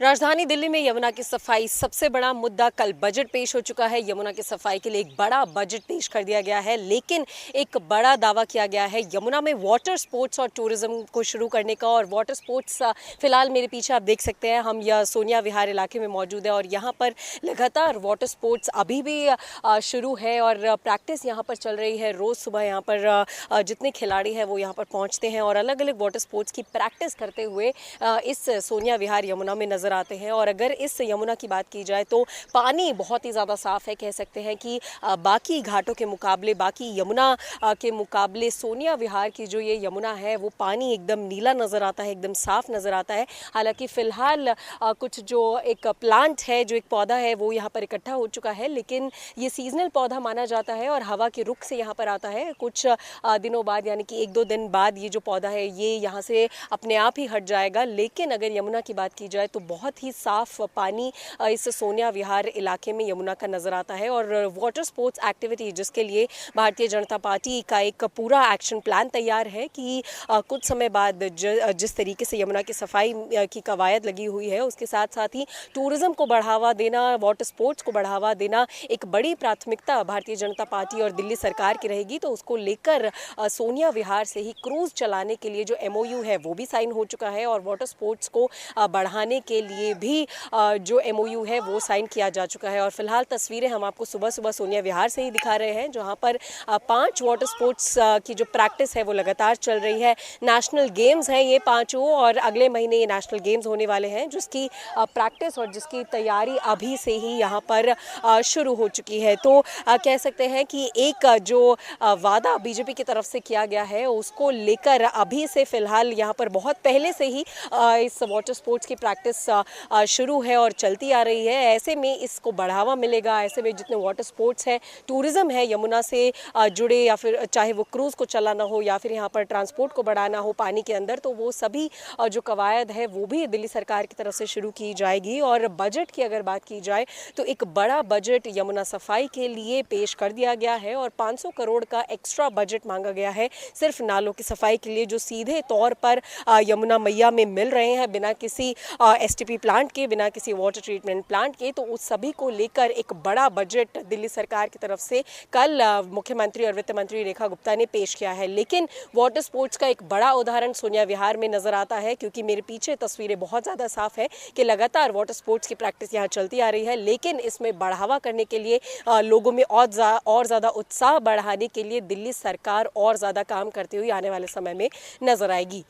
राजधानी दिल्ली में यमुना की सफाई सबसे बड़ा मुद्दा। कल बजट पेश हो चुका है। यमुना की सफाई के लिए एक बड़ा बजट पेश कर दिया गया है, लेकिन एक बड़ा दावा किया गया है यमुना में वाटर स्पोर्ट्स और टूरिज्म को शुरू करने का। और वाटर स्पोर्ट्स फिलहाल मेरे पीछे आप देख सकते हैं, हम यह सोनिया विहार इलाके में मौजूद है और यहाँ पर लगातार वाटर स्पोर्ट्स अभी भी शुरू है और प्रैक्टिस यहाँ पर चल रही है। रोज़ सुबह यहाँ पर जितने खिलाड़ी हैं वो यहाँ पर पहुँचते हैं और अलग अलग वाटर स्पोर्ट्स की प्रैक्टिस करते हुए इस सोनिया विहार यमुना में नजर आते हैं। और अगर इस यमुना की बात की जाए तो पानी बहुत ही ज़्यादा साफ़ है। कह सकते हैं कि बाकी घाटों के मुकाबले, बाकी यमुना के मुकाबले सोनिया विहार की जो ये यमुना है वो पानी एकदम नीला नज़र आता है, एकदम साफ़ नज़र आता है। हालांकि फ़िलहाल कुछ जो एक प्लांट है, जो एक पौधा है वो यहाँ पर इकट्ठा हो चुका है, लेकिन ये सीजनल पौधा माना जाता है और हवा के रुख से यहाँ पर आता है। कुछ दिनों बाद, यानी कि 1-2 दिन बाद ये जो पौधा है ये यहाँ से अपने आप ही हट जाएगा। लेकिन अगर यमुना की बात की जाए तो बहुत ही साफ पानी इस सोनिया विहार इलाके में यमुना का नज़र आता है। और वाटर स्पोर्ट्स एक्टिविटी जिसके लिए भारतीय जनता पार्टी का एक पूरा एक्शन प्लान तैयार है कि कुछ समय बाद जिस तरीके से यमुना की सफाई की कवायद लगी हुई है, उसके साथ साथ ही टूरिज्म को बढ़ावा देना, वाटर स्पोर्ट्स को बढ़ावा देना एक बड़ी प्राथमिकता भारतीय जनता पार्टी और दिल्ली सरकार की रहेगी। तो उसको लेकर सोनिया विहार से ही क्रूज़ चलाने के लिए जो MOU है वो भी साइन हो चुका है और वाटर स्पोर्ट्स को बढ़ाने के लिए भी जो MOU है वो साइन किया जा चुका है। और फिलहाल तस्वीरें हम आपको सुबह सुबह सोनिया विहार से ही दिखा रहे हैं, जहां पर 5 वाटर स्पोर्ट्स की जो प्रैक्टिस है वो लगातार चल रही है। नेशनल गेम्स हैं ये पांचों और अगले महीने ये नेशनल गेम्स होने वाले हैं, जिसकी प्रैक्टिस और जिसकी तैयारी अभी से ही यहाँ पर शुरू हो चुकी है। तो कह सकते हैं कि एक जो वादा बीजेपी की तरफ से किया गया है उसको लेकर अभी से फिलहाल यहाँ पर बहुत पहले से ही इस वाटर स्पोर्ट्स की प्रैक्टिस शुरू है और चलती आ रही है। ऐसे में इसको बढ़ावा मिलेगा। ऐसे में जितने वाटर स्पोर्ट्स हैं, टूरिज्म है यमुना से जुड़े, या फिर चाहे वो क्रूज़ को चलाना हो या फिर यहाँ पर ट्रांसपोर्ट को बढ़ाना हो पानी के अंदर, तो वो सभी जो कवायद है वो भी दिल्ली सरकार की तरफ से शुरू की जाएगी। और बजट की अगर बात की जाए तो एक बड़ा बजट यमुना सफाई के लिए पेश कर दिया गया है और 500 करोड़ का एक्स्ट्रा बजट मांगा गया है सिर्फ नालों की सफाई के लिए, जो सीधे तौर पर यमुना मैया में मिल रहे हैं बिना किसी STP प्लांट के, बिना किसी वाटर ट्रीटमेंट प्लांट के। तो उस सभी को लेकर एक बड़ा बजट दिल्ली सरकार की तरफ से कल मुख्यमंत्री और वित्त मंत्री रेखा गुप्ता ने पेश किया है। लेकिन वाटर स्पोर्ट्स का एक बड़ा उदाहरण सोनिया विहार में नजर आता है, क्योंकि मेरे पीछे तस्वीरें बहुत ज़्यादा साफ है कि लगातार वाटर स्पोर्ट्स की प्रैक्टिस यहाँ चलती आ रही है। लेकिन इसमें बढ़ावा करने के लिए, लोगों में और ज़्यादा उत्साह बढ़ाने के लिए दिल्ली सरकार और ज़्यादा काम करती हुई आने वाले समय में नजर आएगी।